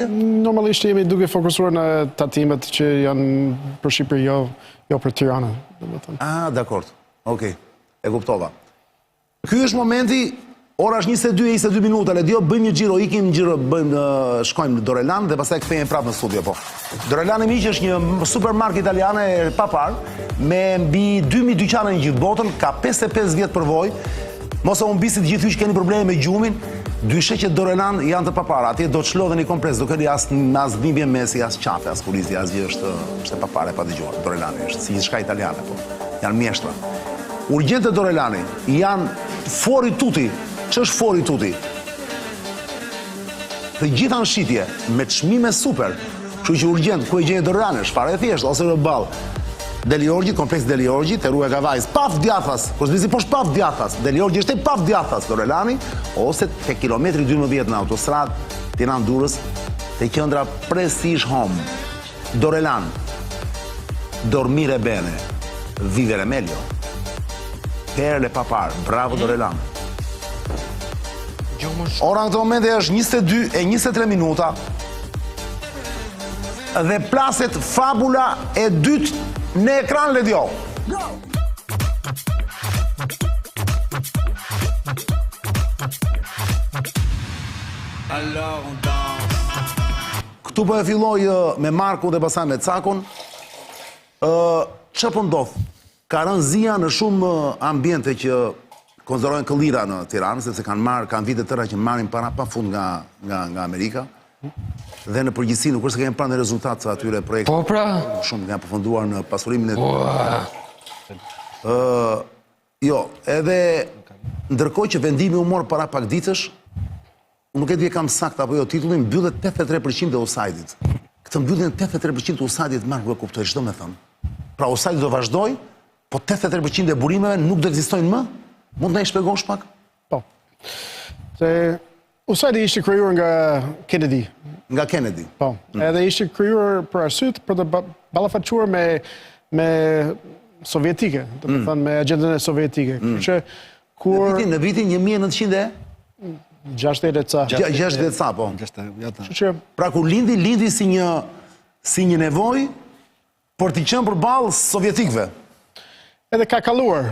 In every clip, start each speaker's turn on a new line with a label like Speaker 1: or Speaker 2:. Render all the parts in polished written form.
Speaker 1: Normalisht jemi duke fokusuar në tatimet që janë për Shqipëri, jo për Tiranën.
Speaker 2: Dakord. Okej. E kuptova. Ky është momenti, ora është 22 minuta, le dio bëjmë një xhiro, ikim xhiro, shkojmë në Dorelan dhe pastaj kthehemi prapë në studio po. Dorelan e miq është një supermarket italiane e papar me mbi 2000 dyqane në gjithë botën, ka 55 vjet përvojë. Mos e humbisit gjithë ju që keni probleme me gjumin, dyshe që Dorelan janë të papara, atje do të shlodheni kompres, do keni as dhimbje mesi, as qafe, as kurizi, as gjë është e papare pa dëgjuar. Dorelani është si gjithçka italiane, po. Janë mjeshtra. Urgjente Dorelani janë fori tuti. Ç'është fori tuti? Të gjitha në shitje me çmime super. Kështu që urgjent, ku e gjen Dorelani? Është fare e thjeshtë, ose në ball. Deliorgji, kompleks Deliorgji, te rruga Gavajës, paf djathas, kozbizi poshtë paf djathas, Deliorgji është e paf djathas, Dorelani, ose te kilometri 12 në autostradë, Tiranë Durrës, te qendra Prestige Home, Dorelan, dormire bene, vivere meglio, perle papar, bravo Dorelan. Ora në këtë moment është 22:23 minuta, dhe plaset fabula e dytë në ekran, Ledio. Këtu po e filloj me Marku dhe pastaj me Cakun. Ç'po ndodh? Ka rënë zia në shumë ambiente që konsiderojnë këllira në Tiranë, sepse kanë vite tëra që marrin para pafund nga Amerika. Dhe në përgjithësi nuk është se kemi pranë rezultat të atyre projekte.
Speaker 1: Po pra.
Speaker 2: Shumë nga përfunduar në pasurimin e jo, edhe ndërkohë që vendimi u mor para pak ditësh, nuk e di e kam saktë apo jo titullin, mbyllet 83% e offside-it. Këtë mbylljen 83% të offside-it Marku e kuptoj, ç'do me thënë. Pra offside do vazhdoj, po 83% e burimeve nuk do ekzistojnë më? Mund të na i shpjegosh pak?
Speaker 1: Po. Se offside ishte krijuar nga Kennedy.
Speaker 2: Nga Kennedy.
Speaker 1: Po. Edhe ishte krijuar për arsye për të ballafaqur me sovjetike, do të thënë me agjendën e sovjetike. Kështu që kur
Speaker 2: në vitin 1960 60 ca, po. Pra kur lindi si një nevojë për të qenë përballë sovjetikëve.
Speaker 1: Edhe ka kaluar,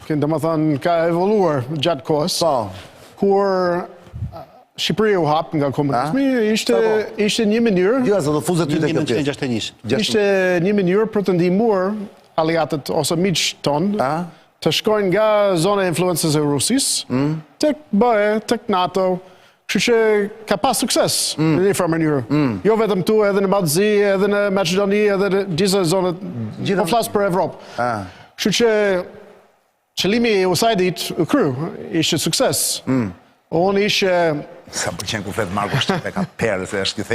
Speaker 1: domethënë ka evoluar gjatë kohës.
Speaker 2: Po.
Speaker 1: Kur Shqipëria u hap nga komunizmi, ishte një mënyrë.
Speaker 2: Jo, do fuzet ty tek kjo.
Speaker 1: 1961. Ishte një mënyrë për të ndihmuar aliatët ose miqtë tonë të shkojnë nga zona e influencës e Rusisë tek BE, tek NATO. Kështu që ka pas sukses në një farë mënyrë. Jo vetëm tu, edhe në Ballzi, edhe në Maqedoni, edhe në gjitha zonat, po flas për Evropë. Kështu që qëllimi i USAID-it u kryu, ishte sukses. Unë ishe...
Speaker 2: Sa përqen ku flet Marku është te ka perë, se është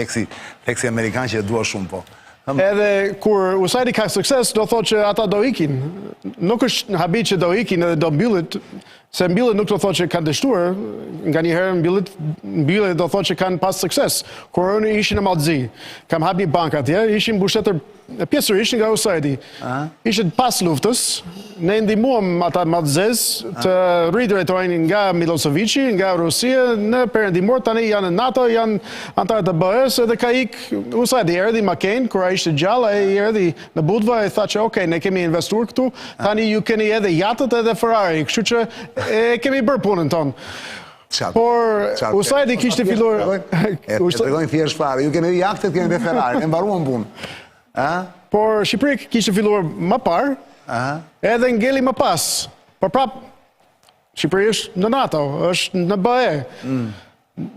Speaker 2: theksi amerikan që e dua shumë, po.
Speaker 1: Edhe kur USAID ka sukses, do thotë që ata do ikin. Nuk është habit që do ikin edhe do mbyllet, se mbyllet nuk do thotë që kanë dështuar, nga një herë mbyllet do thotë që kanë pas sukses. Kur unë ishin në Mallzi, kam hap një bank atje, ishin mbushtetur pjesërisht nga USAID. Ishin pas luftës, ne ndihmuam ata Mallzez të ridrejtojnë nga Milosevici, nga Rusia në perëndimor, tani janë në NATO, janë antarë të BE-s, edhe ka ik USAID, erdhi McCain, kur ai ishte gjallë, ai erdhi në Budva e tha që okay, ne kemi investuar këtu, tani ju keni edhe jatët edhe Ferrari, kështu që e kemi bërë punën tonë. Por USAID kishte filluar...
Speaker 2: E tregojnë thjesht fare, ju keni jahtet, keni dhe Ferrari, e mbaruan punë.
Speaker 1: Por Shqipëri kishte filluar më parë, edhe ngeli më pas. Por prap, Shqipëri është në NATO, është në BE.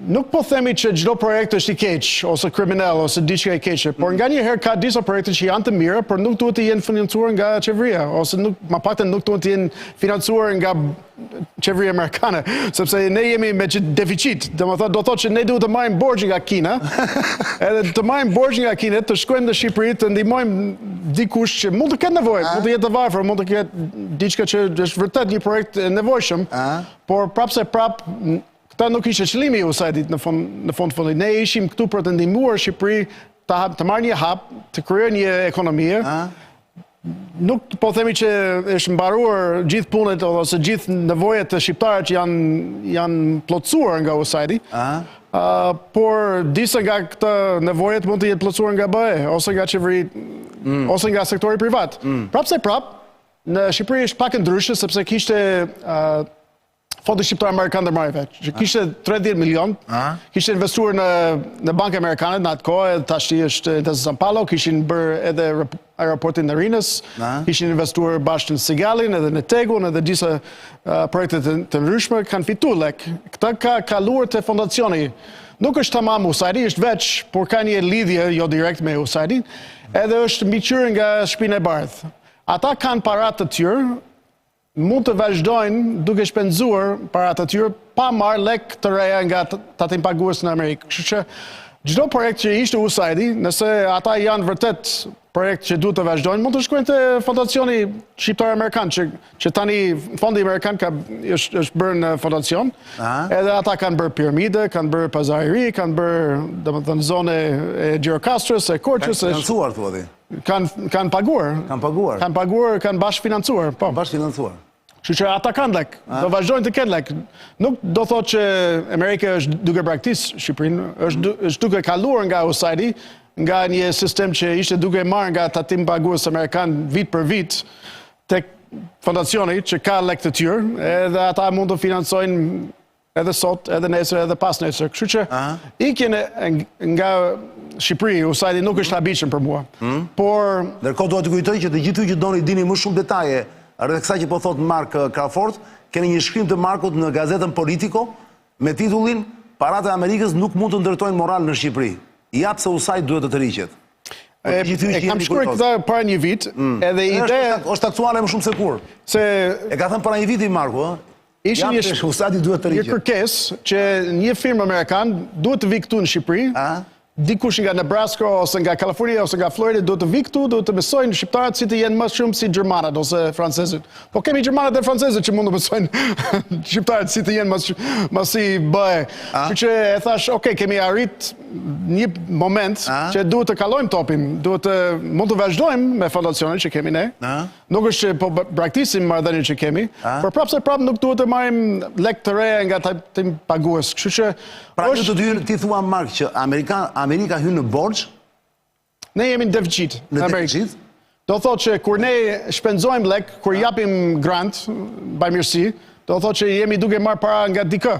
Speaker 1: Nuk po themi që çdo projekt është i keq, ose kriminal, ose diçka e keqe, por nga një herë ka disa projekte që janë të mira, por nuk duhet të jenë financuar nga qeveria, ose më paktën nuk duhet të jenë financuar nga qeveria amerikane, sepse ne jemi me deficit, do thotë që ne duhet të marrim borxh nga Kina, edhe të marrim borxh nga Kina, të shkojmë në Shqipëri, të ndihmojmë dikush që mund të ketë nevojë, mund të jetë të varfër, mund të ketë diçka që është vërtet një projekt e nevojshëm, por prapse këta nuk ishte qëllimi i USAID-it në fund fundit. Ne ishim këtu për të ndihmuar Shqipëri të marrë një hap, të krijojë një ekonomie. Nuk po themi që është mbaruar gjithë punët ose gjithë nevojat të shqiptarëve që janë plotësuar nga USAID-i. por disa nga këto nevojet mund të jetë plotësuar nga BE, ose nga qeveri, ose nga sektori privat. Prapse në Shqipëri është pak e ndryshe, sepse kishte Fondi Shqiptar Amerikan dhe Marrëve, që kishte 30 milion, kishte investuar në banke amerikane në atë kohë, tashti është në San Paulo, kishin bërë edhe aeroportin në Rinës, kishin investuar bashkë në Sigalin, edhe në Tegun, edhe disa projekte të ndryshme, kanë fitu lek. Këta ka kaluar të fondacioni. Nuk është tamam USAID, është veç, por ka një lidhje jo direkt me USAID, edhe është mbiqyrë nga Shtëpinë e Bardhë. Ata kanë parat të tyre, mund të vazhdojnë duke shpenzuar parat të tyre pa marrë lek të reja nga tatim pagues në Amerikë. Kështu që çdo projekt që ishte USAID, nëse ata janë vërtet projekt që duhet të vazhdojnë, mund të shkojnë te fondacioni shqiptar amerikan, që tani fondi amerikan është bërë në fondacion, edhe ata kanë bërë piramide, kanë bërë pazariri, kanë bërë, domethënë, zone e Gjirokastrës, e Korçës,
Speaker 2: Kanë financuar, thua ti.
Speaker 1: Kanë paguar. Kanë bashkëfinancuar, po.
Speaker 2: Bashkëfinancuar.
Speaker 1: Kështu që ata kanë lek, do vazhdojnë të kenë lek. Nuk do thotë që Amerika është duke braktisë Shqipërinë, është duke kaluar nga USAID, nga një sistem që ishte duke marrë nga tatim pagues amerikan vit për vit tek fondacioni që ka lek të tyre, edhe ata mund të financojnë edhe sot, edhe nesër, edhe pas nesër. Kështu që ikjen nga Shqipëri, USAID nuk është habitshëm për mua. Por
Speaker 2: ndërkohë dua të kujtoj që të gjithë që doni dini më shumë detaje rreth kësaj që po thot Mark Crawford, keni një shkrim të Markut në gazetën Politico me titullin "Paratë e Amerikës nuk mund të ndërtojnë moral në Shqipëri. Jap se USAID duhet të tërhiqet."
Speaker 1: E kam shkruar këtë para një vit, edhe ideja
Speaker 2: është aktuale më shumë se kur. E ka thënë para një viti Marku, ë?
Speaker 1: Ishte një kërkesë që një firmë amerikan duhet të vi këtu në Shqipëri, dikush nga Nebraska ose nga Kalifornia ose nga Florida duhet të vi këtu, duhet të mësojnë shqiptarët si të jenë më shumë si gjermanët ose francezët. Po kemi gjermanët dhe francezët që mund të mësojnë shqiptarët si të jenë më si BE. Kështu që e thash, okay, kemi arrit një moment që duhet të kalojmë topin, mund të vazhdojmë me fondacionin që kemi ne. Nuk është që po braktisim marrëdhënien që kemi, por prapse nuk duhet të marrim lek të reja nga tatim pagues. Kështu që
Speaker 2: pra ju të dy ti thua Mark që Amerika hyn në borxh?
Speaker 1: Ne jemi në deficit
Speaker 2: në
Speaker 1: Amerikë. Do thotë që kur ne shpenzojmë lek, kur japim grant, bajmirësi, do thotë që jemi duke marrë para nga dikë.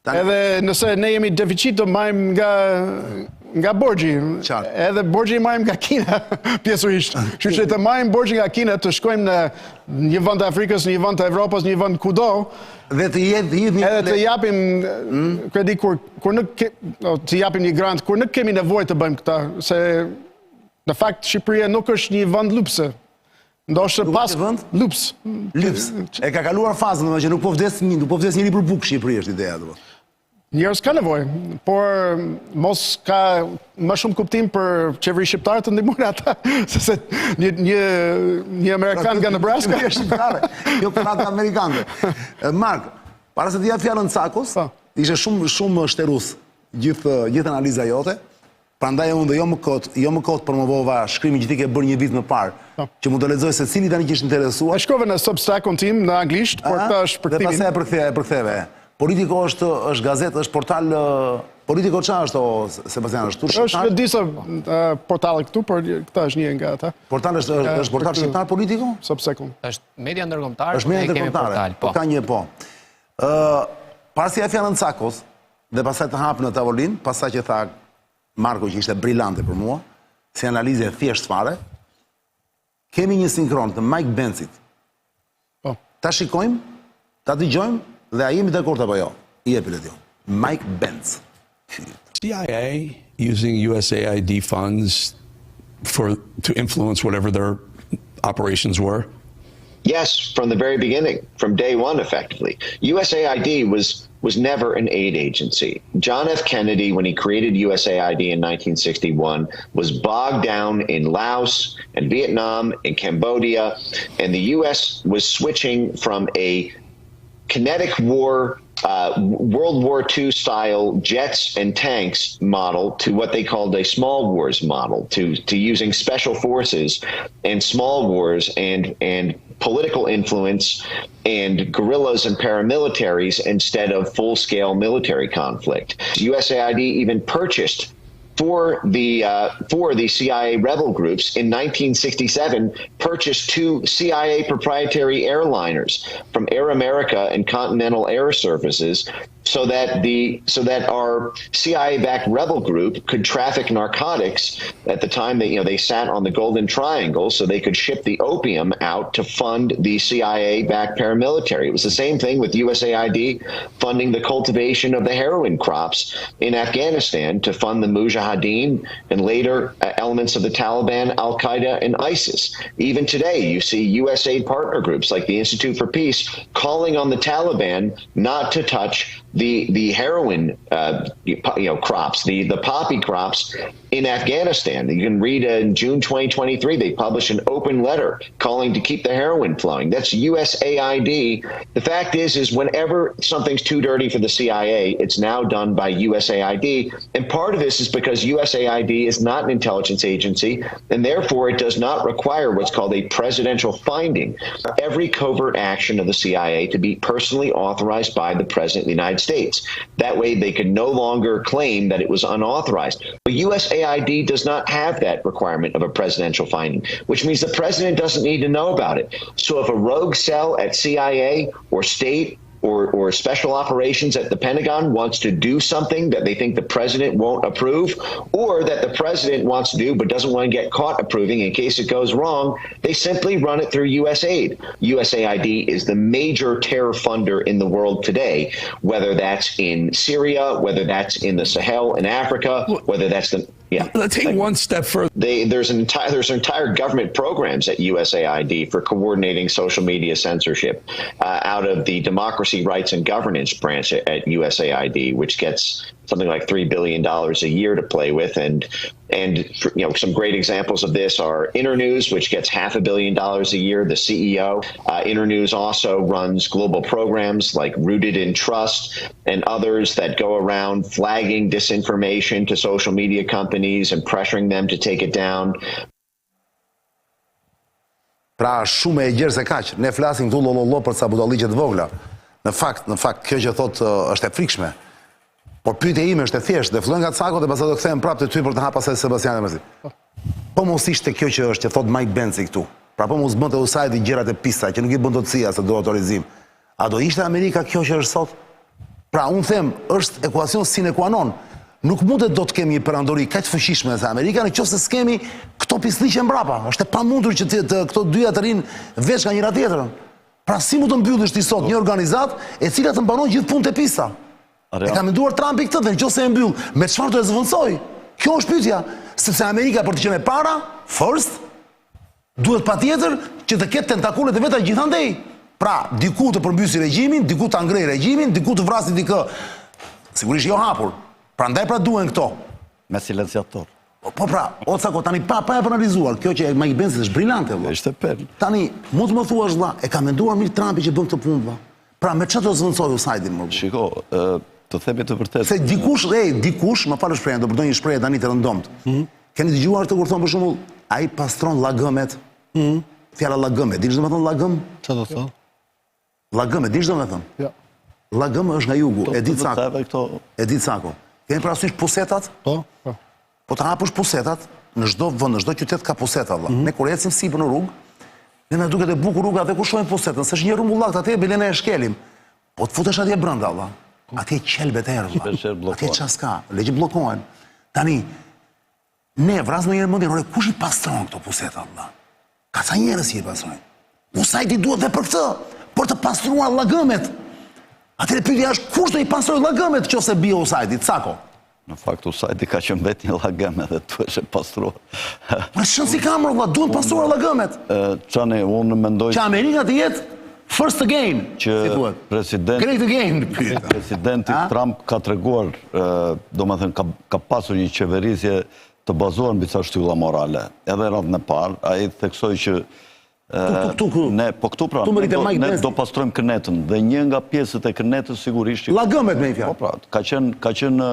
Speaker 1: Edhe nëse ne jemi deficit do marrim nga borxhi. Edhe borxhi marrim nga Kina pjesërisht. Kështu që të marrim borxhi nga Kina, të shkojmë në një vend të Afrikës, një vend të Evropës, një vend kudo,
Speaker 2: dhe
Speaker 1: të japim kredi kur nuk të japim një grant kur nuk kemi nevojë të bëjmë këtë, se në fakt Shqipëria nuk është një vend lupse. Ndoshta pas lups.
Speaker 2: E ka kaluar fazën, domethënë që nuk po vdes njëri për bukë Shqipëria është ideja domethënë.
Speaker 1: Njerëz ka nevojë, por mos ka më shumë kuptim për qeveri shqiptare të ndihmojnë ata, se një amerikan nga Nebraska
Speaker 2: është shqiptare, jo për ata amerikanëve. Mark, para se të jap fjalën Cakos, ishte shumë shtërus gjithë analiza jote. Prandaj unë dhe jo më kot promovova shkrimin që ti ke bërë një vit më parë, që mund të lexoj secili tani që është interesuar.
Speaker 1: E shkova në Substack-un tim në anglisht, por këtë është për
Speaker 2: timin. Dhe pastaj e përktheve. Politico është gazetë, është portal Politico çfarë është Sebastian, është shqiptar?
Speaker 1: Është disa portale këtu, por këtë është një nga ata.
Speaker 2: Portal është portal shqiptar Politico?
Speaker 1: Substack-un.
Speaker 3: Është media ndërkombëtare,
Speaker 2: është media ndërkombëtare. Po ka një po. Pasi ja fjalën Cakos dhe pastaj të hap në tavolinë, pastaj që tha Marko që ishte brillante për mua, si analizë e thjesht fare, kemi një sinkron të Mike Bencit.
Speaker 1: Po.
Speaker 2: Ta shikojmë, ta dëgjojmë, dhe a jemi dakord apo jo? I jepi letë jo. Mike Benz.
Speaker 4: CIA using USAID funds to influence whatever their operations were?
Speaker 5: Yes, from the very beginning, from day one, effectively. USAID was never an aid agency. John F. Kennedy, when he created USAID in 1961, was bogged down in Laos and Vietnam and Cambodia, and the U.S. was switching from a kinetic war World War II style jets and tanks model to what they called a small wars model, to using special forces and small wars and political influence and guerrillas and paramilitaries instead of full-scale military conflict. USAID even purchased for the CIA rebel groups in 1967, purchased 2 CIA proprietary airliners from Air America and Continental Air Services, so that our CIA-backed rebel group could traffic narcotics. At the time, they sat on the Golden Triangle, so they could ship the opium out to fund the CIA-backed paramilitary. It was the same thing with USAID funding the cultivation of the heroin crops in Afghanistan to fund the Mujahideen and later elements of the Taliban, Al-Qaeda, and ISIS. Even today, you see USAID partner groups like the Institute for Peace calling on the Taliban not to touch the heroin crops, the poppy crops in Afghanistan. You can read in June 2023, they published an open letter calling to keep the heroin flowing. That's USAID. The fact is whenever something's too dirty for the CIA, it's now done by USAID. And part of this is because USAID is not an intelligence agency, and therefore it does not require what's called a presidential finding. Every covert action of the CIA to be personally authorized by the President of the United States. That way they could no longer claim that it was unauthorized. But USAID does not have that requirement of a presidential finding, which means the president doesn't need to know about it. So if a rogue cell at CIA or state or special operations at the Pentagon wants to do something that they think the president won't approve, or that the president wants to do but doesn't want to get caught approving in case it goes wrong, they simply run it through USAID. USAID is the major terror funder in the world today, whether that's in Syria, whether that's in the Sahel in Africa, whether that's the... Yeah.
Speaker 4: Let's take one step further.
Speaker 5: There's entire government programs at USAID for coordinating social media censorship out of the Democracy, Rights, and Governance branch at USAID, which gets something like $3 billion a year to play with. And some great examples of this are Internews, which gets $500 million a year. The CEO, Internews also runs global programs like Rooted in Trust and others that go around flagging disinformation to social media companies and pressuring them to take it down.
Speaker 2: Pra shumë e gjerë se kaq. Ne flasim këtu lololo për sa budalliqe të vogla. Në fakt kjo që thot është e frikshme. Por pyetja ime është e thjeshtë, dhe fillojnë nga Cako dhe pastaj do kthehem prapë te ty për të hapur pastaj Sebastiani Mezi. Po mos ishte kjo që është që thot Mike Benci këtu. Pra po mos bënte USAID gjërat e pista që nuk i bën dot CIA se do autorizim. A do ishte Amerika kjo që është sot? Pra unë them, është ekuacion sine qua non. Nuk mundet do të kemi një perandori kaq fuqishme se Amerika nëse s'kemi këto pisliqe mbrapa. Është e pamundur që këto dyja të rinë veç nga njëra tjetrën. Pra si mund të mbyllësh ti sot një organizat e cila të mbanon gjithë punët e pista? E ka menduar Trumpi këtë dhe nëse e mbyll, me çfarë do të zvendçoj? Kjo është pyetja, sepse Amerika për të qenë para, first, duhet patjetër që të ketë tentakulet e veta gjithandej. Pra, diku të përmbysi regjimin, diku të angrej regjimin, diku të vrasi dikë. Sigurisht jo hapur. Prandaj pra duhen këto.
Speaker 3: Me silenciator.
Speaker 2: Po pra, o Cako, tani pa e analizuar, kjo që Mike Benci është brillante, vëlla.
Speaker 3: Ishte perl.
Speaker 2: Tani, mund të më thuash, vëlla, e ka menduar mirë Trumpi që bën këtë punë, vëlla. Pra, me çfarë do zvendçoj USAID-in më?
Speaker 3: Shiko, të themi të vërtetë.
Speaker 2: Se dikush, më falë shprehjen, do përdoj një shprehje tani të rëndomt. Keni dëgjuar këtë kur thon për shembull, ai pastron llagëmet. Fjala llagëmet, dish domethënë llagëm?
Speaker 3: Çfarë do thonë?
Speaker 2: Llagëmet, dish domethënë?
Speaker 1: Ja.
Speaker 2: Llagëm është nga jugu, e di Cako. E di Cako. Keni parasysh pusetat?
Speaker 1: Po.
Speaker 2: Po të hapësh pusetat, në çdo vend, në çdo qytet ka puseta, vëlla. Ne kur ecim sipër në rrugë, ne na duket e bukur rruga dhe ku shohim pusetën, s'është një rrumbullak atje, belen e shkelim. Po të futesh atje brenda, vëlla. Atje qelbet erë, vëlla. Atje çfarë s'ka, legj bllokohen. Tani ne vras në një mendje, ore kush i pastron këto puseta, vëlla? Ka sa njerëz që i pastrojnë. USAID duhet dhe për këtë, për të pastruar llagëmet. Atëre pyetja është kush do i pastrojë llagëmet nëse bie USAID, Cako?
Speaker 3: Në fakt, USAID ka qenë vetë një llagëm edhe tu është e pastruar.
Speaker 2: Por shën si kamerë, vëlla, duhen pastruar llagëmet.
Speaker 3: Çani, unë mendoj
Speaker 2: që Amerika të jetë first again,
Speaker 3: që
Speaker 2: great again.
Speaker 3: Presidenti Trump ka treguar, domethënë ka pasur një qeverisje të bazuar mbi ca shtylla morale. Edhe radhën e parë, ai theksoi që Ne, po këtu pra, ne do pastrojmë kënetën, dhe një nga pjesët e kënetës sigurisht...
Speaker 2: Lagëmet me i fjallë.
Speaker 3: Po pra, ka qenë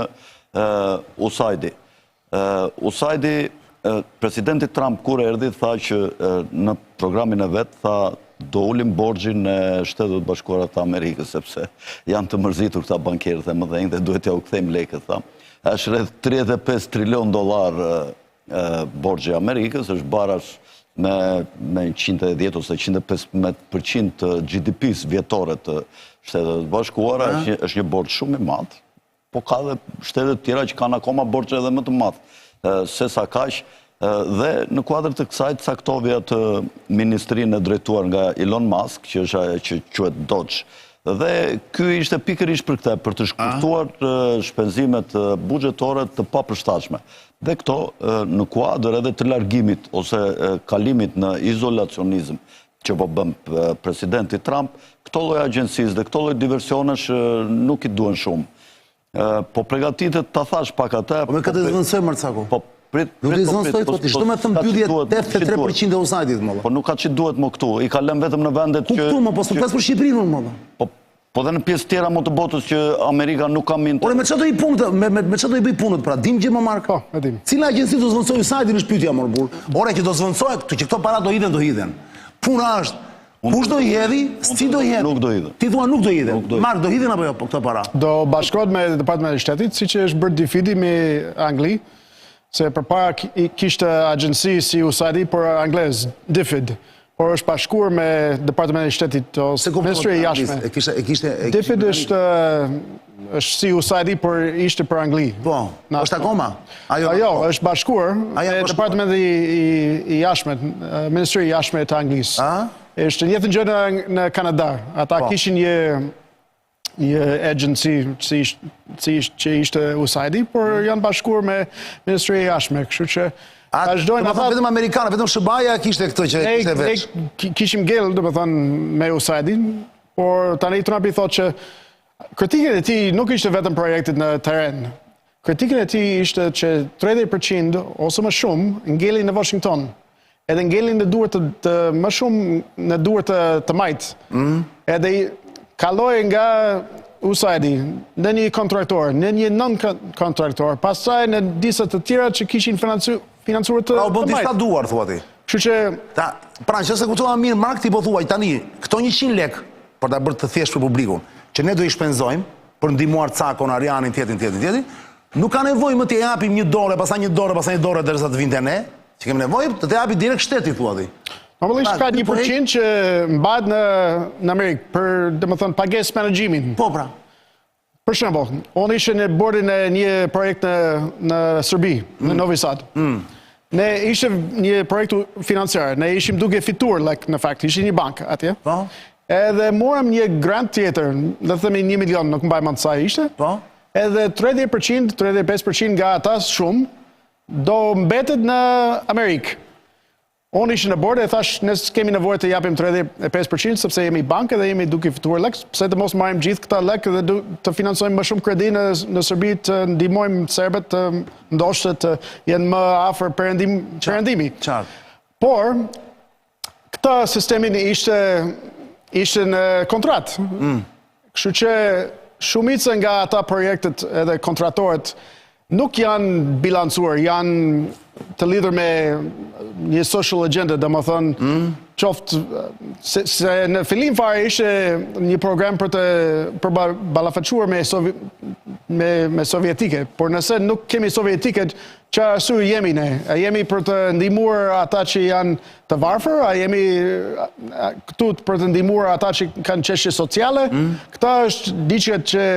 Speaker 3: Usaidi. Usaidi, presidenti Trump kur erdhi, tha që në programin e vetë, tha do ulim borgjin e Shtetet Bashkuara të Amerikës, sepse janë të mërzitur këta bankerët e mëdhenj dhe duhet ja u kthejmë lekët, tha. Është rreth $35 trilion borgji Amerikës, është barash me 110 ose 115% të GDP-s vjetore të Shtetet Bashkuara, është një borgj shumë i madh, po ka dhe shtetet tjera që kanë akoma borgje edhe më të madh, se sa kaq, dhe në kuadër të kësaj caktovi atë ministrinë e drejtuar nga Elon Musk, që është ajo që quhet Doge. Dhe ky ishte pikërisht për këtë, për të shkurtuar shpenzimet buxhetore të papërshtatshme. Dhe këto në kuadër edhe të largimit ose kalimit në izolacionizëm që po bën presidenti Trump, këto lloj agjencisë dhe këto lloj diversionesh nuk i duan shumë. Po përgatitet ta thash pak atë.
Speaker 2: Po me këtë zvendësoj Marcaku.
Speaker 3: Po
Speaker 2: nuk i zvendësoj po ti. Çdo më thën pyetje 83% e Usaidit më.
Speaker 3: Po nuk ka ç'i duhet më këtu. I ka lënë vetëm në vendet që
Speaker 2: këtu më po s'flas për Shqipërinë më.
Speaker 3: Po dhe në pjesë tjera më të botës që Amerika nuk ka mintë.
Speaker 2: Ore me çfarë do i punët? Me çfarë do i bëj punët pra? Dim gjë më Mark.
Speaker 1: Po, e dim.
Speaker 2: Cila agjenci do zvendësoj Usaidin në shpytja më burr? Ore që do zvendësohet, që këto para do hidhen. Puna është kush do i hedhi, si do i hedhi?
Speaker 3: Nuk do hidhen.
Speaker 2: Ti thua nuk do hidhen. Mark, do hidhen apo jo këto para?
Speaker 1: Do bashkohet me Departamentin e Shtetit, siç është bërë difidi me Angli, se përpara kishte agjenci si Usaidi për anglez, DFID, por është bashkuar me Departamentin e Shtetit ose Ministria e Jashtme. DFID është si Usaidi për ishte për Angli.
Speaker 2: Po, është akoma?
Speaker 1: Jo, është bashkuar me Departamentin e Jashtme, Ministria e Jashtme të Anglisë. Është njëjtën gjë në Kanada. Ata kishin një agency që ishte Usaidi, por janë bashkuar me Ministria e Jashtme, kështu që vazhdojnë ata
Speaker 2: vetëm amerikanë, vetëm SBA-ja kishte këtë që kishte veç.
Speaker 1: Kishim gjell, domethënë, me Usaidin, por tani Trump i thotë që kritikën e tij nuk ishte vetëm projektit në teren. Kritikën e tij ishte që 30% ose më shumë ngelin në Washington. Edhe ngelin në duart të më shumë në duart të majt. Edhe kaloi nga Usaidi në një kontraktor, në një non-kontraktor, pastaj në disa të tjera që kishin financuar të
Speaker 2: majt. U bën disa duar, thua ti.
Speaker 1: Kështu që
Speaker 2: pra nëse kuptova mirë Mark, ti po thuaj tani, këto 100 lekë për ta bërë të thjeshtë për publikun, që ne do i shpenzojmë për ndihmuar Cakon, Arianin, tjetin, nuk ka nevojë më t'i japim $1, pastaj $1 derisa të vinte ne. Që kemi nevojë të japi direkt shteti, thua ti.
Speaker 1: Normalisht ka 1% që mbahet në Amerikë për, domethënë, pagesë menaxhimin.
Speaker 2: Po pra.
Speaker 1: Për shembull, unë isha në bordin e një projekt në Serbi, në Novi Sad. Ne ishte një projekt financiar, ne ishim duke fituar në fakt, ishte një bank atje.
Speaker 2: Po.
Speaker 1: Edhe morëm një grant tjetër, do të themi 1 milion, nuk mbaj mend sa ishte.
Speaker 2: Po.
Speaker 1: Edhe 30%, 35% nga ata shumë do mbetet në Amerikë. Unë ishte në bordë e thash, ne kemi nevojë të japim 35% sepse jemi bankë dhe jemi duke fituar lekë, pse të mos marrim gjithë këta lekë dhe të financojmë më shumë kredi në Serbi, të ndihmojmë serbët të ndoshta të jenë më afër perëndimi. Por këta sistemin ishte në kontratë. Kështu që shumica nga ata projektet edhe kontratorët nuk janë bilancuar, janë të lidhur me një social agenda, domethënë qoftë se në fillim fare ishte një program për ballafaqsuar me sovjetike, por nëse nuk kemi sovjetiket, çfarë arsye jemi ne? A jemi për të ndihmuar ata që janë të varfër, a jemi këtu për të ndihmuar ata që kanë çështje sociale? Këta është diçka që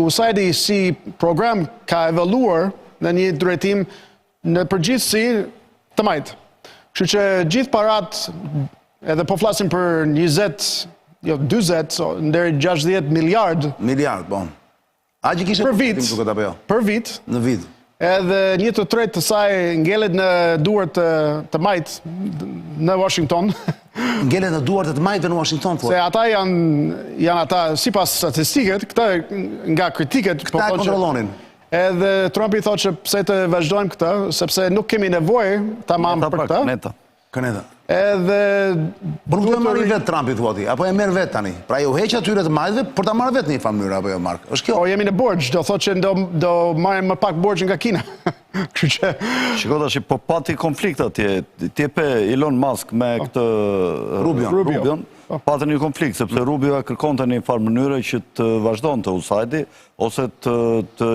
Speaker 1: Usaidi si program ka evaluar në një drejtim në përgjithësi të majtë. Kështu që gjithë parat, edhe po flasim për 20, deri 60 miliard.
Speaker 2: Miliard, bon. A që kishte
Speaker 1: për vit. Për vit.
Speaker 2: Në vit.
Speaker 1: Edhe 1/3 të saj ngelet në duart të majtë në Washington.
Speaker 2: Ngelet në duart të majtë në Washington, thua.
Speaker 1: Se ata janë ata, sipas statistiket, këta nga kritiket.
Speaker 2: Këta e kontrollonin.
Speaker 1: Edhe Trump i thotë që pse të vazhdojmë këtë, sepse nuk kemi nevojë tamam për këtë.
Speaker 3: Këneta.
Speaker 1: Edhe...
Speaker 2: Por nuk do e marri vetë Trumpi, thua ti, apo e merr vetë tani? Pra ju heq atyre të majtëve për ta marrë vetë në një familje apo jo, Mark? Është kjo?
Speaker 1: Po jemi në borxh, do thotë që do marrim më pak borxh nga Kina. Kështu që
Speaker 3: Shiko tash, po pati konflikt atje. Ti e pe Elon Musk me këtë Rubion. Patën një konflikt, sepse Rubio e kërkonte në një farë mënyre që të vazhdonte USAID-i, ose të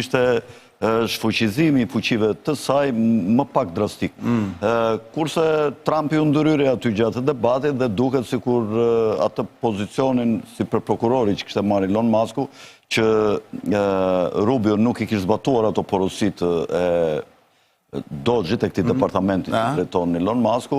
Speaker 3: ishte shfuqizimi i fuqive të saj më pak drastik. Kurse Trumpi u ndërhyri aty gjatë debatit dhe duket sikur atë pozicionin si për prokurori që kishte marrë Elon Musku, që Rubio nuk i kishte zbatuar ato porositë e Dodge-it e këtij departamenti që drejton Elon Musku,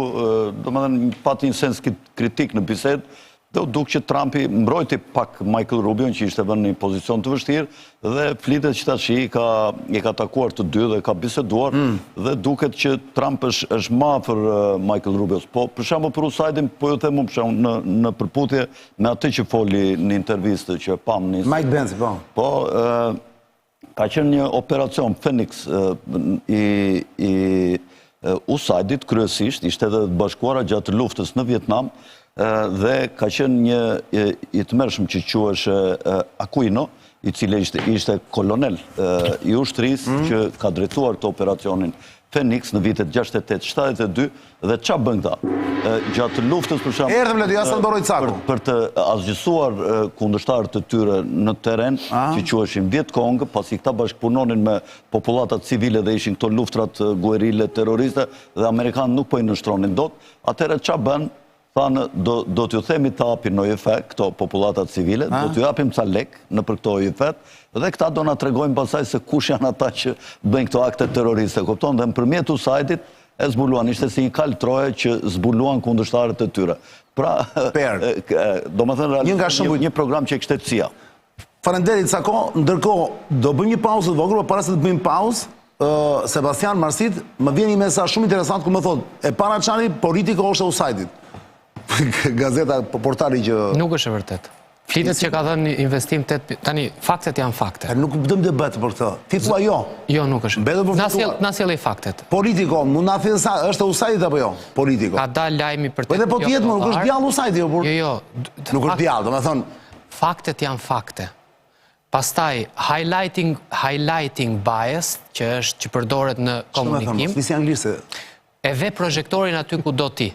Speaker 3: domethënë pati një sens kritik në bisedë, dhe u duk që Trumpi mbrojti pak Michael Rubion, që ishte vënë në një pozicion të vështirë, dhe flitet që tash i ka takuar të dy dhe ka biseduar, dhe duket që Trump është më afër Michael Rubios. Po, për shembull për USAID-in, po ju them për shembull në përputhje me atë që foli në intervistë që pam në
Speaker 2: Mike Pence, po.
Speaker 3: Po, ka qenë një operacion Phoenix i USAID-it kryesisht, i Shtetet e Bashkuara gjatë luftës në Vietnam, dhe ka qenë një i të mërshëm që quhesh Aquino, i cili ishte kolonel i ushtrisë që ka drejtuar këtë operacionin Phoenix në vitet 68-72, dhe qa bën këta? Gjatë luftës për shembull,
Speaker 2: Erdhëm le dy jasë mbaroj caku.
Speaker 3: Për të asgjësuar kundërshtarët të tyre në terren, që quheshin Vietkong, pasi këta bashkëpunonin me populatat civile dhe ishin këto luftrat guerile terroriste dhe amerikanë nuk po i nështronin dot, atëherë qa bën? Thanë, do t'ju themi të apin në OIF, këto populatat civile, do t'ju apim ca lek në për këto OIF, dhe këta do na tregojnë pasaj se kush janë ata që bëjnë këto akte terroriste, kupton, dhe në përmjet USAID-it e zbuluan, ishte si një kalë troje që zbuluan kundërshtarët e tyre. Pra, do më thënë, një program që e kështë CIA.
Speaker 2: Falenderit, Sako, ndërkohë, do bëjmë një pauzë të vogël, para se të bëjmë pauzë, Sebastian Marsit, më vjen një mesazh shumë interesant ku më thotë, e para çani politiko është e USAID-it. Gazeta, portali që...
Speaker 6: Nuk është e vërtet. Flitet që ka dhënë investim tani, faktet janë fakte.
Speaker 2: Nuk dëm debat për këtë. Ti thua jo.
Speaker 6: Jo, nuk është. Na sjellë faktet.
Speaker 2: Politiko, mund na thënë sa është e USAID-it apo jo? Politiko.
Speaker 6: Ka dalë lajmi për
Speaker 2: të. Po edhe po tjetër, nuk është djallë USAID-i, jo, por.
Speaker 6: Jo.
Speaker 2: Nuk është djallë, domethënë.
Speaker 6: Faktet janë fakte. Pastaj highlighting bias, që përdoret në komunikim.
Speaker 2: Çfarë anglisht?
Speaker 6: E ve projektorin aty ku do ti.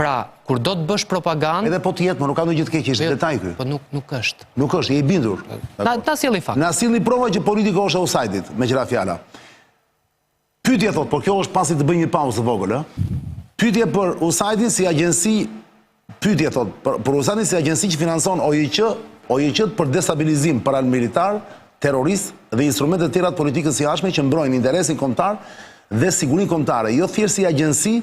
Speaker 6: Pra, kur do të bësh propagandë...
Speaker 2: Edhe po tjetë, nuk ka në gjithë keq, është detaj kërë.
Speaker 6: Po nuk është.
Speaker 2: Nuk është, je i bindur.
Speaker 6: Na sjellni fakt.
Speaker 2: Na sjellni prova që politiko është e USAID-it, me qëra fjala. Pyetje thot, por kjo është pasi të bëjmë një pauzë të vogël, Pyetje për USAID-in si agjensi, pyetje thot, për USAID-in si agjensi që finanson OIQ për destabilizim paramilitar, terrorist dhe instrumente të tjera të politikës së jashtme që mbrojnë interesin kombëtar dhe sigurinë kombëtare. Jo thjesht si agjensi.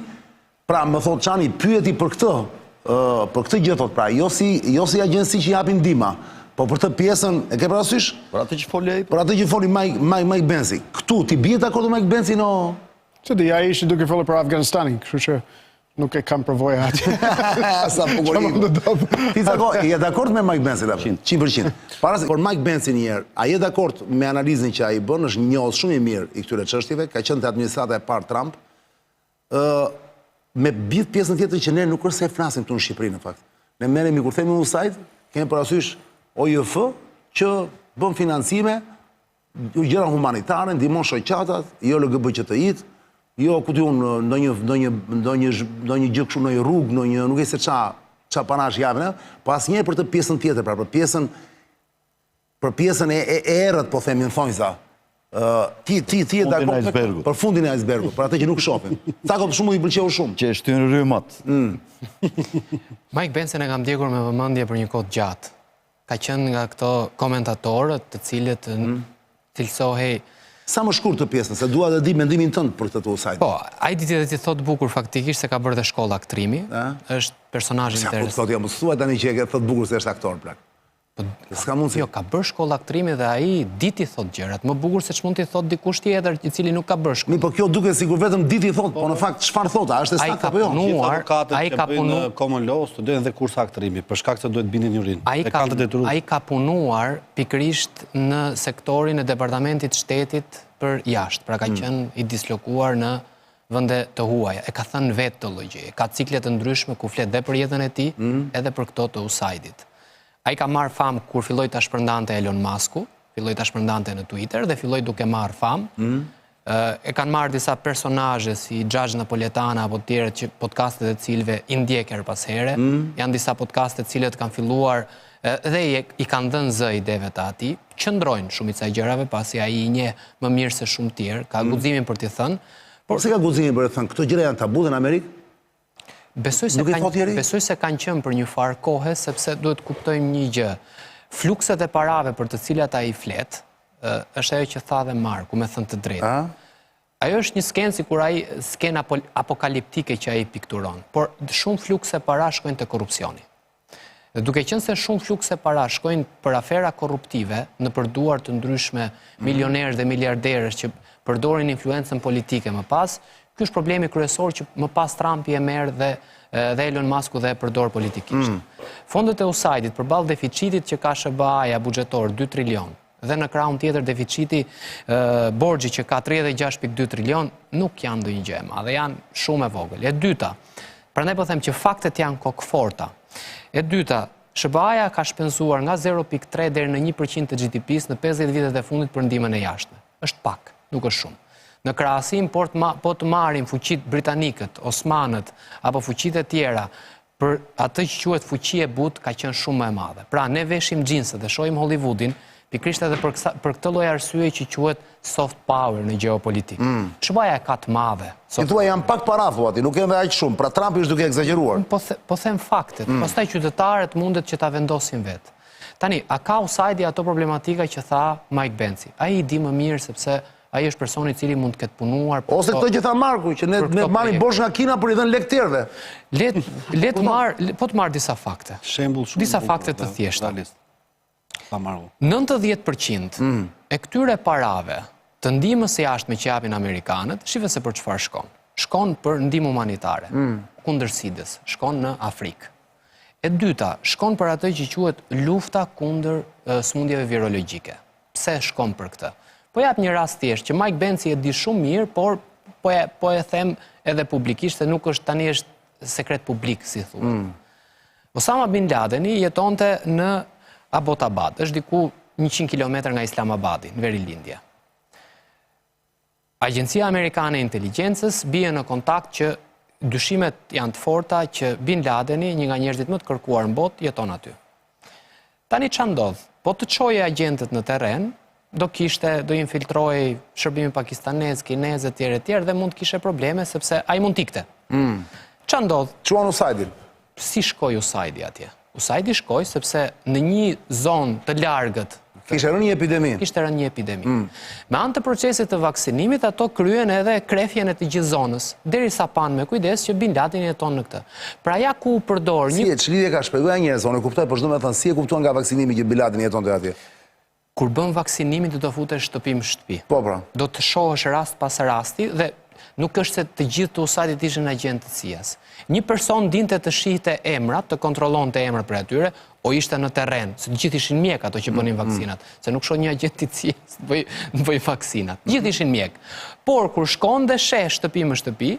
Speaker 2: Pra, më thot Çani, pyeti për këtë gjë thot, pra, jo si agjensi që japin ndihma, po për të pjesën, e ke parasysh?
Speaker 3: Për atë që foli ai.
Speaker 2: Për atë që foli Mike Pence. Këtu ti bie dakord me Mike Pence no?
Speaker 1: Se di, ai ishte duke folur për Afganistanin, kështu që nuk e kam përvojë atë.
Speaker 2: Sa bukurim. Ti Sako, je dakord me Mike Pence apo? 100%. Para se por Mike Pence një herë, a je dakord me analizën që ai bën, është njohës shumë i mirë i këtyre çështjeve, ka qenë te administrata e parë Trump. Me bith pjesën tjetër që ne nuk është se flasim këtu në Shqipëri në fakt. Ne merremi kur themi USAID, kemi parasysh OIF që bën financime, gjëra humanitare, ndihmon shoqatat, jo LGBTI-t, jo ku diun ndonjë gjë kështu, ndonjë rrugë, nuk e se ça panash japin, po asnjëherë për të pjesën tjetër, pra për pjesën e errët, po themi në thonjza. Ti e dakord për fundin e icebergut, për atë që nuk shohim. Sako shumë i pëlqeu shumë.
Speaker 3: Që e shtyn rrymat.
Speaker 6: Mike Pence e kam ndjekur me vëmendje për një kohë gjatë. Ka qenë nga këto komentatorët të cilët cilësohej.
Speaker 2: Sa më shkurt të pjesën, se dua të di mendimin tënd për këtë USAID.
Speaker 6: Po, ai ditë ti thot bukur faktikisht se ka bërë dhe shkolla aktrimi. Është personazh interesant.
Speaker 2: Po thotë jam mësuar tani që e thot bukur se është aktor plak. S'ka mundsi.
Speaker 6: Jo, ka bërë shkollë aktrimi dhe ai diti thot gjërat. Më bukur se ç'mund t'i thot dikush tjetër i cili nuk ka bërë shkollë.
Speaker 2: Po kjo duket sikur vetëm diti thot, po në fakt çfarë thot? A është saktë apo jo?
Speaker 6: Ai ka punuar
Speaker 7: common law, studojnë dhe kursa aktrimi, për shkak se duhet bindin jurinë.
Speaker 6: Ai ka punuar pikërisht në sektorin e departamentit shtetit për jashtë. Pra ka qenë i dislokuar në vende të huaja. E ka thënë vetë të logje. Ka ciklet të ndryshme ku flet dhe për jetën e tij, edhe për këto të USAID-it. Ai ka marrë famë kur filloi ta shpërndante Elon Musku, filloi ta shpërndante në Twitter dhe filloi duke marrë famë. E kanë marrë disa personazhe si Xhaxh Napoletana apo të tjerë që podcastet e cilëve i ndjek her pas here. Janë disa podcaste të cilët kanë filluar dhe i kanë dhënë zë ideve të atij, qëndrojnë shumica e gjërave pasi ai i njeh më mirë se shumë tjerë, ka guximin për t'i thënë.
Speaker 2: Por se ka guximin për të thënë, këto gjëra janë tabu në Amerikë?
Speaker 6: Besoj se kanë qenë për një farë kohe, sepse duhet kuptojmë një gjë. Flukset e parave për të cilat ai flet, është ajo që tha dhe Marku, me thënë të drejtë. Ajo është një skenë sikur ai skenë apokaliptike që ai pikturon, por shumë flukse para shkojnë te korrupsioni. Dhe duke qenë se shumë flukse para shkojnë për afera korruptive në përduar të ndryshme milionerësh dhe miliarderësh që përdorin influencën politike më pas, ky është problemi kryesor që më pas Trumpi e merr dhe Elon Musku dhe e përdor politikisht. Fondet e USAID-it përballë deficitit që ka SBA-ja buxhetor 2 trilion dhe në krahun tjetër deficiti borxhi që ka 36.2 trilion nuk janë ndonjë gjë e madhe, janë shumë e vogël. E dyta, prandaj po them që faktet janë kokëforta. E dyta, SBA-ja ka shpenzuar nga 0.3 deri në 1% të GDP-s në 50 vitet e fundit për ndihmën e jashtme. Është pak, nuk është shumë. Në krahasim, po të marrim fuqitë britanikët, osmanët apo fuqitë e tjera, për atë që quhet fuqi e butë ka qenë shumë më e madhe. Pra, ne veshim xhinsët dhe shohim Hollywoodin, pikërisht edhe për këtë lloj arsye që quhet soft power në gjeopolitikë. SBA-ja ka të madhe.
Speaker 2: Ti thua janë pak para thuati, nuk janë aq shumë. Pra Trumpi është duke egzageruar.
Speaker 6: Po them faktet. Pastaj qytetarët mundet që ta vendosin vetë. Tani, a ka USAID-i ato problematika që tha Mike Benci? Ai i di më mirë sepse ai është personi i cili mund të ketë punuar.
Speaker 2: Ose këto që tha Marku, që ne marrim borxh nga Kina për i dhënë lek tjerëve.
Speaker 6: Le të marr disa fakte.
Speaker 7: Shembull shumë.
Speaker 6: Disa fakte të thjeshta.
Speaker 7: 90%
Speaker 6: e këtyre parave të ndihmës së jashtme që japin amerikanët, shife se për çfarë shkon. Shkon për ndihmë humanitare, kundër SIDA-s, shkon në Afrikë. E dyta, shkon për atë që quhet lufta kundër sëmundjeve virologjike. Pse shkon për këtë? Po jap një rast thjesht që Mike Benci e di shumë mirë, por po e them edhe publikisht se nuk është tani është sekret publik, si thuhet. Osama bin Ladeni jetonte në Abbottabad, është diku 100 km nga Islamabadi, në Verilindje. Agjencia Amerikane e Inteligjencës bie në kontakt që dyshimet janë të forta që Bin Ladeni, një nga njerëzit më të kërkuar në botë, jeton aty. Tani ç'a ndodh? Po të çojë agentët në terren, do infiltrojë shërbimin pakistanez, kinez etj dhe mund të kishte probleme sepse ai mund t'ikte. Ç'a ndodh?
Speaker 2: Çuan USAID-in.
Speaker 6: Si shkoi USAID-i atje? USAID-i shkoi sepse në një zonë të largët
Speaker 2: kishte rënë një epidemi.
Speaker 6: Kishte rënë një epidemi. Me anë të procesit të vaksinimit, ato kryen edhe krefjen e të gjithë zonës, derisa panë me kujdes që Bin Ladeni jeton në këtë. Pra ja ku u përdor një...
Speaker 2: Si e ç'lidhje ka shpjeguar njerëz, unë kuptoj, por çdo më thënë si e kuptuan nga vaksinimi që Bin Ladeni jetonte atje.
Speaker 6: Kur bën vaksinimin do të futesh shtëpi më shtëpi.
Speaker 2: Po pra.
Speaker 6: Do të shohësh rast pas rasti dhe nuk është se të gjithë të USAID-it ishin agjentë të CIA-s. Një person dinte të shihte emrat, të kontrollonte emrat për atyre, o ishte në terren, se të gjithë ishin mjek ato që bënin vaksinat, se nuk shoh një agent i CIA-s të bëj vaksinat. Gjithë ishin mjek. Por kur shkon dhe sheh shtëpi më shtëpi,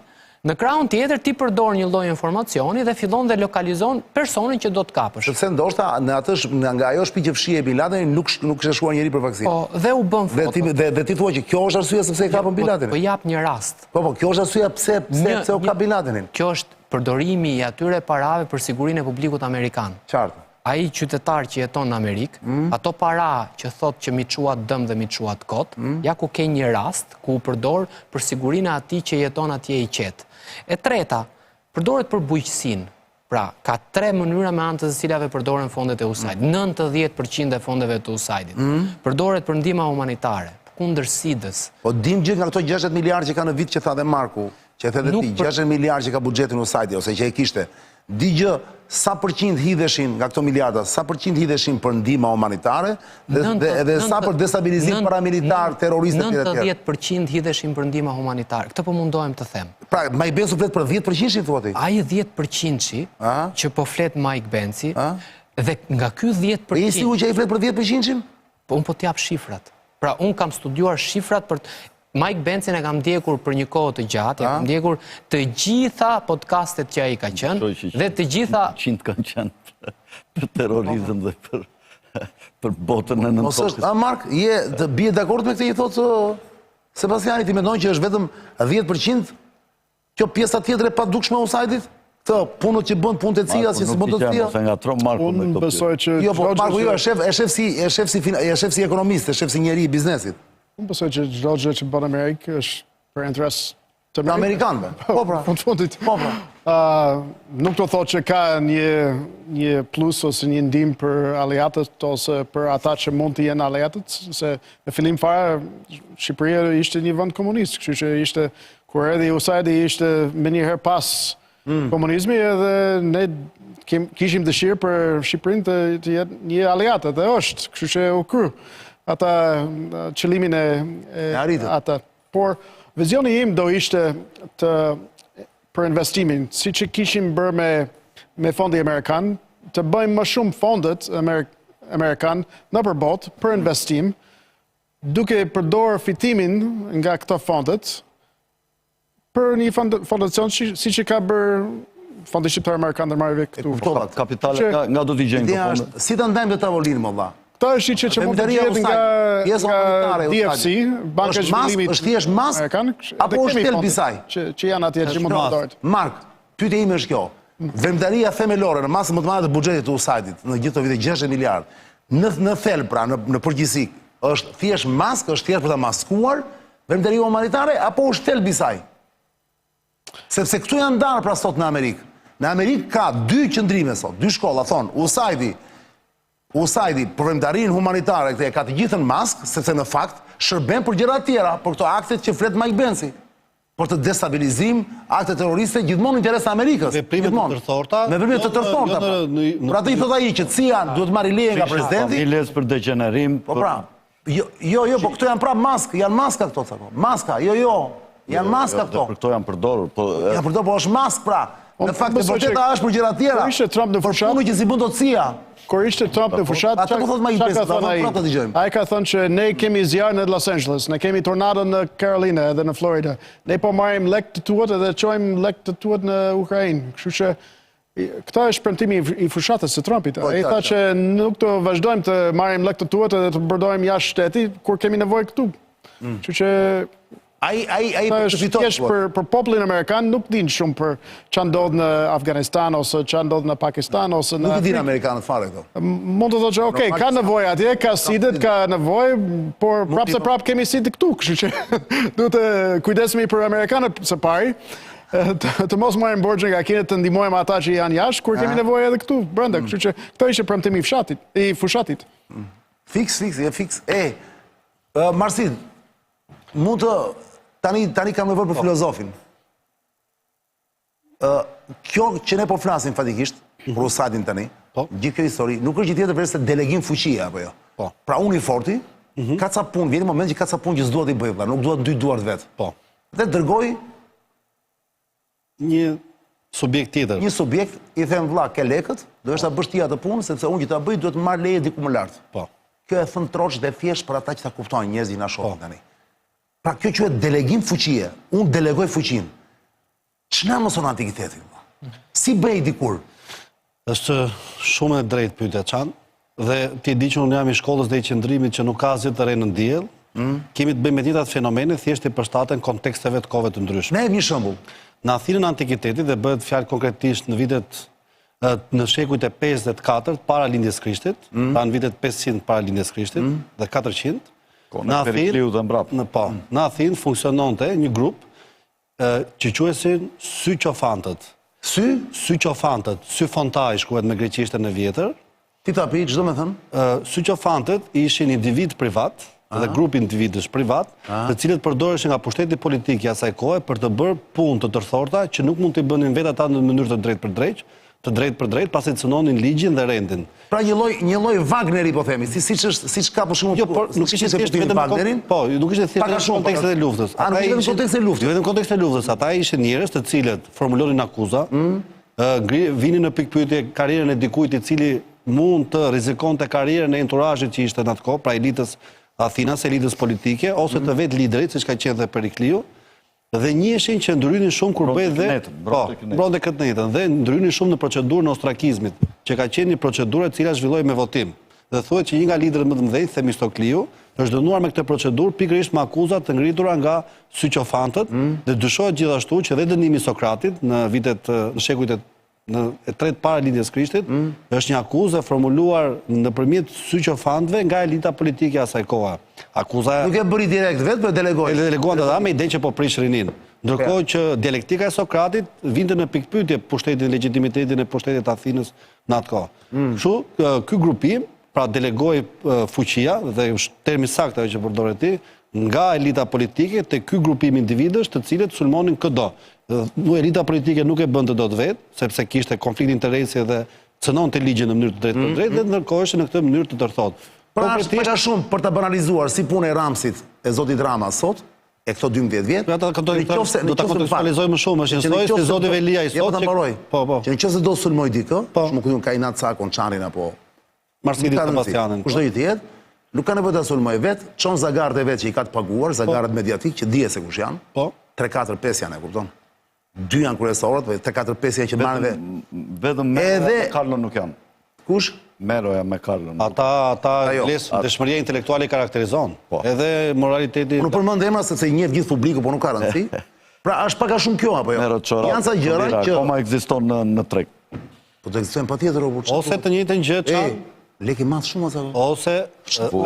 Speaker 6: në krahun tjetër ti përdor një lloj informacioni dhe fillon dhe lokalizon personin që do të kapësh.
Speaker 2: Sepse ndoshta nga ajo shtëpi që fshihej Bin Ladeni nuk kishte shkuar njëri për vaksinë.
Speaker 6: Po, dhe u bën foto.
Speaker 2: Dhe ti thua që kjo është arsyeja sepse e kapën Bin Ladenin.
Speaker 6: Po jap një rast.
Speaker 2: Po, kjo është arsyeja pse u ka Bin Ladenin.
Speaker 6: Kjo është përdorimi i atyre parave për sigurinë e publikut amerikan.
Speaker 2: Qartë.
Speaker 6: Ai qytetar që jeton në Amerikë, ato para që thot që mi quat dëm dhe mi quat kot, ja ku ke një rast ku u përdor për sigurinë e atij që jeton atje i qetë. E treta, përdoret për bujqësinë. Pra, ka 3 mënyra me anë të cilave përdoren fondet e USAID. 90% e fondeve të USAID-it. Përdoret për ndihmë humanitare, kundër SIDA-s.
Speaker 2: Po dim gjë nga këto 60 miliardë që ka në vit që tha dhe Marku, që the dhe ti, 60 miliardë që ka buxhetin USAID-i ose që e kishte. Di gjë, sa përqind hidheshin nga këto miliarda, sa përqind hidheshin për ndihmë humanitare dhe sa për destabilizim paramilitar, terroristë etj.
Speaker 6: 90% hidheshin për ndihmë humanitare. Këtë po mundohem të them.
Speaker 2: Pra, Mike Benci flet për 10%-shin thua ti?
Speaker 6: Ai 10%-shi që po flet Mike Benci dhe nga ky 10%.
Speaker 2: E sigurt që ai flet për 10%-shin?
Speaker 6: Po un po t'jap shifrat. Pra, un kam studiuar shifrat për Mike Benson e kam ndjekur për një kohë të gjatë, e kam ndjekur të gjitha podcastet që ai ka qenë, dhe të gjitha...
Speaker 3: 100 kanë qenë për terrorizëm dhe për botën e nëntokës.
Speaker 2: Mark, je bie dakord me këtë i thotë Sebastiani, ti mendon që është vetëm 10% kjo pjesa tjetër e padukshme e offside-it? Këtë punët që bën punët e cia, si bën të cia?
Speaker 3: Se nga trom Marku me
Speaker 1: Unë besoj që...
Speaker 2: Jo, po Marku jo, e shef si ekonomist, e shef si njeri i biznesit.
Speaker 1: Unë besoj që çdo gjë që bën Amerikë është për interes të
Speaker 2: Amerikanëve. Po pra.
Speaker 1: Në fundit.
Speaker 2: Po pra.
Speaker 1: Nuk do thotë që ka një plus ose një ndihmë për aleatët ose për ata që mund të jenë aleatët, se në fillim fare Shqipëria ishte një vend komunist, kështu që ishte kur erdhi USAID ishte më një herë pas komunizmi edhe ne kishim dëshirë për Shqipërinë të jetë një aleatë dhe është, kështu që u kry ata qëllimin e ata. Por vizioni im do ishte për investimin, si që kishim bërë me fondi Amerikan, të bëjmë më shumë fondet Amerikan në përbot për investim, duke përdorë fitimin nga këto fondet, për një fondacion si që ka bërë Fondi Shqiptar Amerikan dhe marrëve këtu.
Speaker 3: Kapitale nga do t'i gjenë të fondet.
Speaker 2: Si të ndajmë dhe tavolinë, më dha?
Speaker 1: Këta është që mund të gjithë nga DFC, Banka Zhvillimit Amerikan,
Speaker 2: apo është tel bisaj?
Speaker 1: Që janë atje që mund të ndojtë.
Speaker 2: Mark, pyetja ime është kjo. Vëmdaria themelore në masë më të madhe të buxhetit të USAID-it në gjithë të vite 60 miliard, në thelb pra, në përgjithësi, është thjesht mask, është thjesht për ta maskuar vëmdaria humanitare, apo është tel bisaj? Sepse këtu janë ndarë pra sot në Amerikë. Në Amerikë ka 2 qëndrime sot, 2 shkolla, thonë, USAID për vëmdarinë humanitare këtë e ka të gjithën mask, sepse në fakt shërben për gjëra tjera, për këto aktet që flet Mike Bensi, për të destabilizim, akte terroriste, gjithmonë interes të Amerikës.
Speaker 7: Veprimet të tërthorta.
Speaker 2: Me veprimet të tërthorta. Për atë i thot ai që CIA duhet marrë leje nga presidenti.
Speaker 3: Familjes për degenerim.
Speaker 2: Po pra. Jo, po këto janë prapë maskë, janë maska këto thako. Maska, jo. Janë maska këto.
Speaker 3: Për këto janë përdorur.
Speaker 2: Janë përdorur, po është maskë pra. Në fakt e vërteta është për gjëra tjera. Për punë që si bën dot CIA.
Speaker 1: Kur ishte Trump në fushat, ai ka thënë që ne kemi zjarr në Los Angeles, ne kemi tornado në Carolina edhe në Florida. Ne po marrim lek të tuat edhe çojmë lek të tuat në Ukrainë. Kështu që këta është premtimi i fushatës së Trumpit. Ai tha që nuk të vazhdojmë të marrim lek të tuat edhe të përdojmë jashtë shtetit kur kemi nevojë këtu. Kështu që
Speaker 2: ai përfiton
Speaker 1: për popullin amerikan nuk din shumë për ç'a ndodh në Afganistan ose ç'a ndodh në Pakistan ose në
Speaker 2: Nuk din amerikanët fare këto.
Speaker 1: Mund të thotë që okay, ka nevojë atje, ka sidet, ka nevojë, por prapë kemi sidet këtu, kështu që duhet të kujdesemi për amerikanët së pari. Të mos marrim borxhe nga Kinë, të ndihmojmë ata që janë jashtë kur kemi nevojë edhe këtu brenda. Kështu që këto ishte premtimi i fushatit.
Speaker 2: Fiks. Marsin, mund të tani kam nevojë për filozofin. Kjo që ne po flasim fatikisht, për USAID-in tani, gjithë kjo histori, nuk është gjithë tjetër veç se delegim fuqie apo jo. Pra unë i forti, ka ca punë, vjen një moment që ka ca punë që s'duhet i bëj, nuk duhet 2 duart vet. Dhe dërgoj
Speaker 7: një subjekt tjetër.
Speaker 2: Një subjekt i them vlla, ke lekët, do është ta bësh ti atë punë, sepse unë që ta bëj duhet të marr leje diku më lart. Kjo e thën troç dhe thjesht për ata që ta kuptojnë njerëzit na shohin tani. Pra kjo quhet delegim fuqie. Unë delegoj fuqinë. Ç'na mëson antikitetin? Si bëj dikur?
Speaker 7: Është shumë e drejtë pyetja Çan, dhe ti di që unë jam i shkollës dhe i qendrimit që nuk ka asgjë të re në diell. Kemi të bëjmë me ditët fenomene thjesht i përshtaten konteksteve të kohëve të ndryshme.
Speaker 2: Ne një shembull.
Speaker 7: Në Athinën antikitetit dhe bëhet fjalë konkretisht në vitet në shekujt e 54 para lindjes Krishtit, pra në vitet 500 para lindjes Krishtit dhe 400. Në Athinë funksiononte një grup që quhesin syqofantët. Syqofantët, syfontaj shkuhet me greqishtën e vjetër.
Speaker 2: Ti ta pi, çdo më thënë?
Speaker 7: Syqofantët ishin individ privat, dhe grupi individësh privat, të cilët përdoreshin nga pushteti politik i asaj kohe për të bërë punë të tërthorta që nuk mund të bënin vetë ata në mënyrë të drejtë për drejtë, pasi të cënonin ligjin dhe rendin.
Speaker 2: Pra një lloj Wagneri po themi, siç ka për shembull.
Speaker 7: Jo, por nuk ishte thjesht vetëm Wagnerin. Po, nuk ishte thjesht në kontekstin e luftës.
Speaker 2: Ata ishin në kontekstin e luftës.
Speaker 7: Vetëm në kontekstin e luftës, ata ishin njerëz të cilët formulonin akuza, vinin në pikpyetje karrierën e dikujt i cili mund të rrezikonte karrierën e enturazhit që ishte në atë kohë, pra elitës Athinas, elitës politike, ose të vetë liderit, siç ka qenë dhe Perikliu, dhe njiheshin që ndrynin shumë kur bëj dhe mbronte këtë netën dhe ndrynin shumë në procedurën e ostrakizmit, që ka qenë një procedurë e cila zhvilloi me votim. Dhe thuhet që një nga liderët më të mëdhenj, Themistokliu, është dënuar me këtë procedurë pikërisht me akuza të ngritura nga syqofantët, dhe dyshohet gjithashtu që dhe dënimi i Sokratit në vitet në shekujt e tretë para lidhjes Krishtit, është një akuzë formuluar nëpërmjet syqofantëve nga elita politike e asaj kohe. Akuza
Speaker 2: Nuk e bëri direkt vetë, por delegoi.
Speaker 7: Deleguan ata me idenë që po prish rinin. Ndërkohë që dialektika e Sokratit vinte në pikpyetje pushtetin, legitimitetin e pushtetit të Athinës në atë kohë. Kështu, ky grupim pra delegoi fuqia, dhe është termi sakt ajo që përdoret ti, nga elita politike te ky grupim individësh të cilët sulmonin këdo. Elita politike nuk e bënte dot vetë, sepse kishte konflikt interesi dhe cënonte ligjin në mënyrë të drejtë për drejtë, dhe ndërkohëshe në këtë mënyrë të tërthotë.
Speaker 2: Pra është pak a shumë për ta banalizuar si punë e Ramsit e zotit Rama sot, e këto 12 vjet.
Speaker 7: Do ta kontekstualizojmë më shumë, është njësoj se zoti Velia i sot.
Speaker 2: Që nëse do sulmoj dikë, shumë kujton Kainat Sakon, Çanin apo
Speaker 7: Marsilin Sebastianin.
Speaker 2: Kushdo i tjetër, nuk ka nevojë ta sulmoj vetë, çon zagarët e vet që i ka të paguar, zagarët mediatik që dihet se kush janë. 3, 4, 5 janë, e kupton? 2 janë kryesorët, 3, 4, 5 janë që marrin
Speaker 3: vetëm Mero me Carlo nuk janë.
Speaker 2: Kush?
Speaker 3: Meroja me Carlo.
Speaker 7: Ata dëshmëria intelektuale i karakterizon. Edhe moraliteti.
Speaker 2: Unë përmend emra sepse i njeh gjithë publiku, por nuk ka rëndësi. Pra është pak a shumë kjo apo jo? Janë sa gjëra që
Speaker 3: akoma ekziston në treg.
Speaker 2: Po të ekzistojnë patjetër o burçi.
Speaker 7: Ose të njëjtën gjë çan.
Speaker 2: Lek i madh shumë atë.
Speaker 7: Ose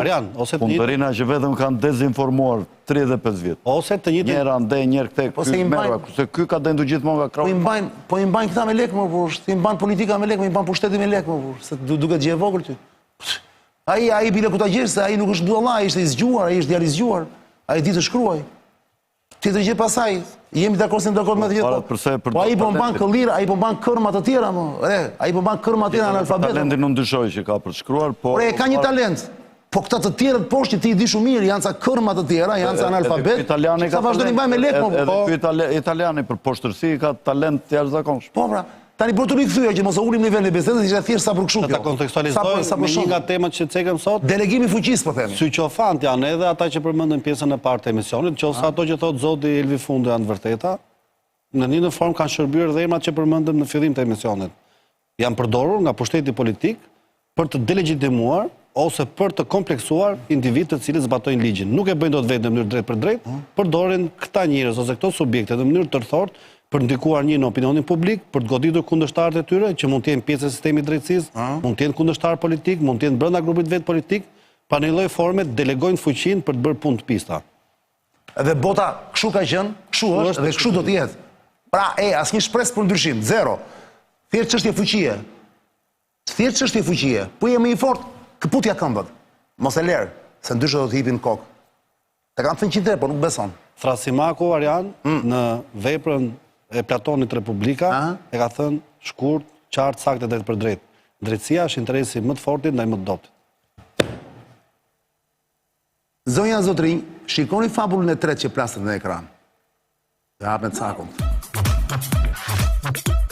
Speaker 7: Arian, ose të njëjtën.
Speaker 3: Punëtorina që vetëm kanë dezinformuar 35 vjet.
Speaker 7: Ose të njëjtën.
Speaker 3: Njëra ndej, njëherë këtej, ky Mero, se ky ka dendur gjithmonë nga krahu.
Speaker 2: Po i mbajnë këta me lek më burr, i mbajnë politika me lek, i mbajnë pushtetin me lek më burr, se duket gjë e vogël ty. Ai bile ku ta gjesh se ai nuk është budalla, ai ishte i zgjuar, ai është djalë i zgjuar, ai di të shkruaj. Tjetër gjë pasaj, jemi dakord se dakord me të gjithë. Po ai po mban këllir, ai po mban kërma të tjera më. Ai po mban kërma të tjera analfabet.
Speaker 3: Talentin nuk dyshoj që ka për të shkruar, po
Speaker 2: ka një talent. Po këta të tjerët poshtë ti i di shumë mirë, janë ca kërma të tjera, janë ca analfabet. Sa vazhdoni mbaj me lek më.
Speaker 3: Edhe ky italiani për poshtërsi ka talent të jashtëzakonshëm.
Speaker 2: Po pra. Tani për të rikthyer që mos e ulim nivelin e bisedës, ishte thjesht sa për kështu kjo.
Speaker 7: Ta kontekstualizoj me një nga temat që cekëm sot.
Speaker 2: Delegimi fuqisë po themi.
Speaker 7: Syqofant janë edhe ata që përmendën pjesën e parë të emisionit, nëse ato që thotë zoti Elvi Fundo janë të vërteta, në një formë kanë shërbyer dhe emrat që përmendëm në fillim të emisionit. Janë përdorur nga pushteti politik për të delegitimuar ose për të kompleksuar individ të cilët zbatojnë ligjin. Nuk e bëjnë dot vetë në mënyrë drejt për drejt, përdorin këta njerëz ose këto subjekte në mënyrë tërthort për ndikuar një në opinionin publik, për të goditur kundërshtarët e tyre, që mund të jenë pjesë e sistemit drejtësisë, mund të jenë kundërshtar politik, mund të jenë brenda grupit vet politik, pa në lloj forme delegojnë fuqinë për të bërë punë të pista.
Speaker 2: Edhe bota kështu ka qenë, kështu është dhe kështu do të jetë. Pra, asnjë shpresë për ndryshim, zero. Thjesht çështje fuqie. Thjesht çështje fuqie. Po jemi i fortë, kaputja këmbët. Mos e lër, se ndryshe do të hipin kokë. Te kanë thënë qindër, por nuk beson.
Speaker 7: Thrasimaku Arian në veprën e Platonit Republika e ka thënë shkurt, qartë, saktë, drejt për drejt. Drejtësia është interesi më të fortit ndaj më të dobët.
Speaker 2: Zonja Zotrinj, shikoni fabulën e tretë që plasët në ekran. Dhe hapën Sakun.